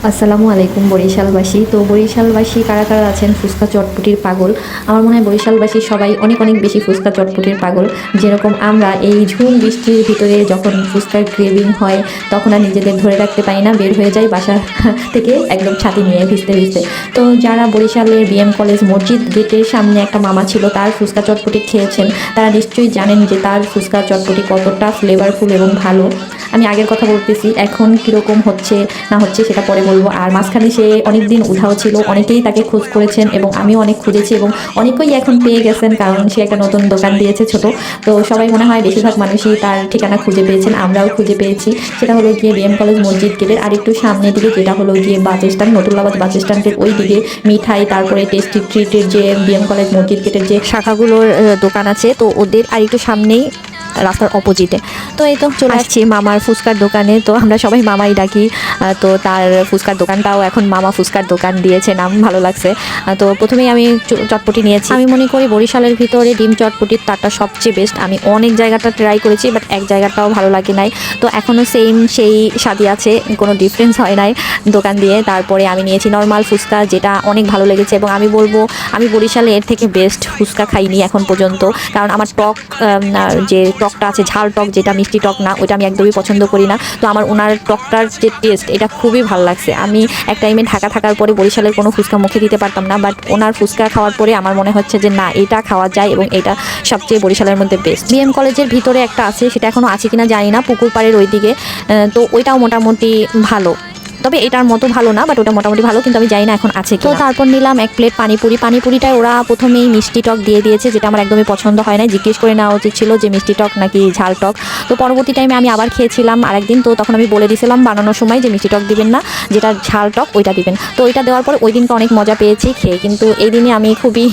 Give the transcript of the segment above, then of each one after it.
আসসালামু আলাইকুম বরিশালবাসী। তো বরিশালবাসী কারা কারা আছেন ফুচকা চটপটির পাগল? আমার মনে হয় বরিশালবাসী সবাই অনেক অনেক বেশি ফুচকা চটপটির পাগল। যেরকম আমরা এই ঝুম বৃষ্টির ভিতরে যখন ফুচকার ক্রেভিং হয় তখন আর নিজেদের ধরে রাখতে পারি না, বের হয়ে যাই বাসা থেকে একদম ছাতি নিয়ে ভিজতে ভিজতে। তো যারা বরিশালের বিএম কলেজ মসজিদ গেটের সামনে একটা মামা ছিল, তার ফুচকা চটপটি খেয়েছেন, তারা নিশ্চয়ই জানেন যে তার ফুচকা চটপটি কতটা ফ্লেভারফুল এবং ভালো। আমি আগের কথা বলতেছি, এখন কীরকম হচ্ছে না হচ্ছে সেটা পরে বলবো। আর মাঝখানে সে অনেক দিন উধাও ছিল, অনেকেই তাকে খোঁজ করেছেন এবং আমিও অনেক খুঁজেছি এবং অনেকেই এখন পেয়ে গেছেন, কারণ সে একটা নতুন দোকান দিয়েছে ছোট। তো সবাই মনে হয় বেশিরভাগ মানুষই তার ঠিকানা খুঁজে পেয়েছেন, আমরাও খুঁজে পেয়েছি। সেটা হলো গিয়ে বিএম কলেজ মসজিদ গেটের আরেকটু সামনের দিকে, যেটা হলো গিয়ে বাস স্ট্যান্ড, নতুল্লাবাদ বাস স্ট্যান্ডের ওই দিকে মিঠাই, তারপরে টেস্টি ট্রিটের যে বিএম কলেজ মসজিদ গেটের যে শাখাগুলোর দোকান আছে, তো ওদের আরেকটু সামনেই রাস্তার অপোজিটে। তো এই তো চলে আসছি মামার ফুচকার দোকানে। তো আমরা সবাই মামাই ডাকি। তো তার ফুচকার দোকানটাও এখন মামা ফুচকার দোকান দিয়েছে নাম, ভালো লাগছে। তো প্রথমেই আমি চটপটি নিয়েছি। আমি মনে করি বরিশালের ভিতরে ডিম চটপটির তারটা সবচেয়ে বেস্ট। আমি অনেক জায়গাটা ট্রাই করেছি, বাট এক জায়গাটাও ভালো লাগে নাই। তো এখনও সেই স্বাদই আছে, কোনো ডিফারেন্স হয় নাই দোকান দিয়ে। তারপরে আমি নিয়েছি নর্মাল ফুচকা, যেটা অনেক ভালো লেগেছে এবং আমি বলবো আমি বরিশালে এর থেকে বেস্ট ফুচকা খাইনি এখন পর্যন্ত। কারণ আমার টক যে টকটা আছে, ঝাল টক, যেটা মিষ্টি টক না, ওইটা আমি একদমই পছন্দ করি না। তো আমার ওনার টকটার যে টেস্ট, এটা খুবই ভালো লাগছে। আমি এক টাইমে ঢাকা থাকার পরে বরিশালের কোনো ফুচকা মুখে দিতে পারতাম না, বাট ওনার ফুচকা খাওয়ার পরে আমার মনে হচ্ছে যে না, এটা খাওয়া যায় এবং এটা সবচেয়ে বরিশালের মধ্যে বেস্ট। বিএম কলেজের ভিতরে একটা আছে, সেটা এখনও আছে কিনা জানি না, পুকুর পাড়ের ওই দিকে। তো ওইটাও মোটামুটি ভালো, তবে এটার মতো ভালো না, বাট ওটা মোটামুটি ভালো, কিন্তু আমি জানি না এখন আছে কি। তো তারপর নিলাম এক প্লেট পানিপুরি। পানিপুরিটায় ওরা প্রথমেই মিষ্টি টক দিয়ে দিয়েছে, যেটা আমার একদমই পছন্দ হয় না। জিজ্ঞেস করে নেওয়া উচিত ছিল যে মিষ্টি টক নাকি ঝাল টক। তো পরবর্তী টাইমে আমি আবার খেয়েছিলাম আরেকদিন, তো তখন আমি বলে দিয়েছিলাম বানানোর সময় যে মিষ্টি টক দিবেন না, যেটা ঝাল টক ওইটা দিবেন। তো ওইটা দেওয়ার পর ওই দিনটা অনেক মজা পেয়েছি খেয়ে, কিন্তু এই দিনে আমি খুবই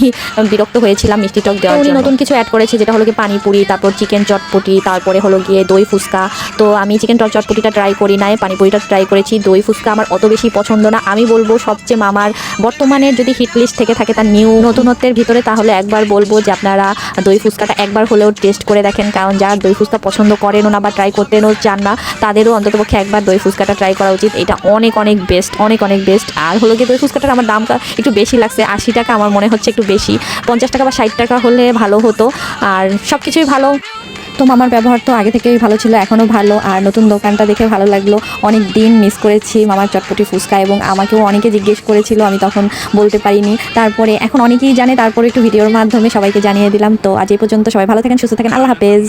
বিরক্ত হয়েছিলাম মিষ্টি টক দেওয়ার জন্য। নতুন কিছু অ্যাড করেছে, যেটা হলো কি পানিপুরি, তারপর চিকেন চটপটি, তারপরে হলো গিয়ে দই ফুচকা। তো আমি চিকেন চটপটিটা ট্রাই করি নাই, পানিপুরিটা ট্রাই করেছি। দই ফুচকা আমার অত বেশি পছন্দ না। আমি বলবো সবচেয়ে মামার বর্তমানের যদি হিট লিস্ট থেকে থাকে তার নিউ নতুনত্বের ভিতরে, তাহলে একবার বলবো যে আপনারা দই ফুচকাটা একবার হলেও টেস্ট করে দেখেন। কারণ যারা দই ফুচকা পছন্দ করেনও না বা ট্রাই করতেও চান না, তাদেরও অন্ততপক্ষে একবার দই ফুচকাটা ট্রাই করা উচিত। এটা অনেক অনেক বেস্ট, অনেক অনেক বেস্ট। আর হলো গিয়ে দই ফুচকাটার আমার দামটা একটু বেশি লাগছে, 80 টাকা আমার মনে হচ্ছে একটু বেশি। 50 টাকা বা 60 টাকা হলে ভালো হতো। আর সব কিছুই ভালো। তো মামার ব্যবহার তো আগে থেকেই ভালো ছিল, এখনও ভালো। আর নতুন দোকানটা দেখে ভালো লাগলো। অনেক দিন মিস করেছি মামার চটপটি ফুচকা, এবং আমাকেও অনেকে জিজ্ঞেস করেছিল, আমি তখন বলতে পারিনি। তারপরে এখন অনেকেই জানে, তারপরে একটু ভিডিওর মাধ্যমে সবাইকে জানিয়ে দিলাম। তো আজ এই পর্যন্ত, সবাই ভালো থাকেন, সুস্থ থাকেন, আল্লাহ হাফেজ।